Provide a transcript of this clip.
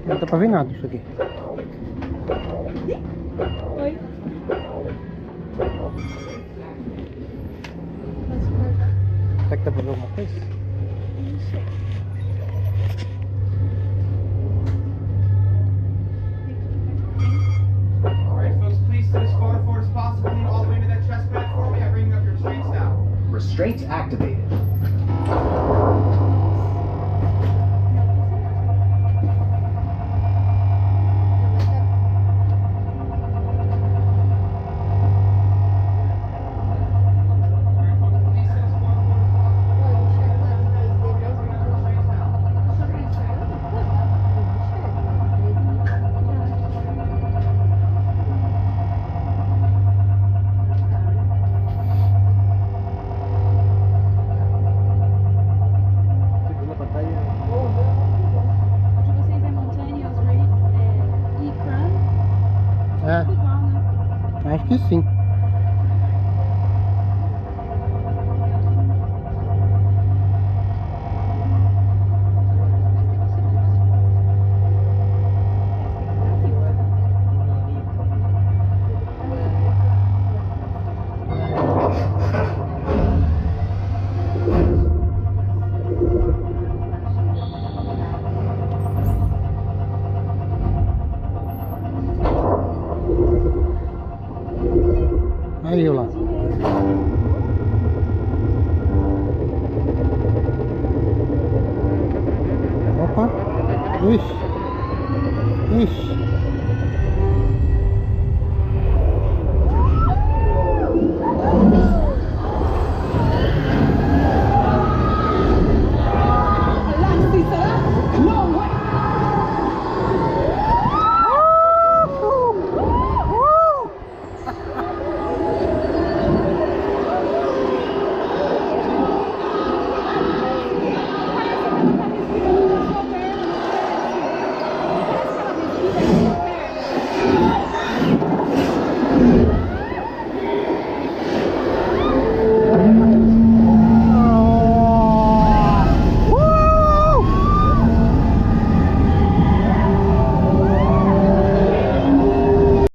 Não dá pra ver nada isso aqui. Oi. Será que dá pra ver alguma coisa? Alright, folks, please sit as far forward as possible. Lean all the way into that chest bag for me. I'm bringing up your restraints now. Restraints activated. Acho que sim. Aí eu lá. Opa. Ixi. Ixi.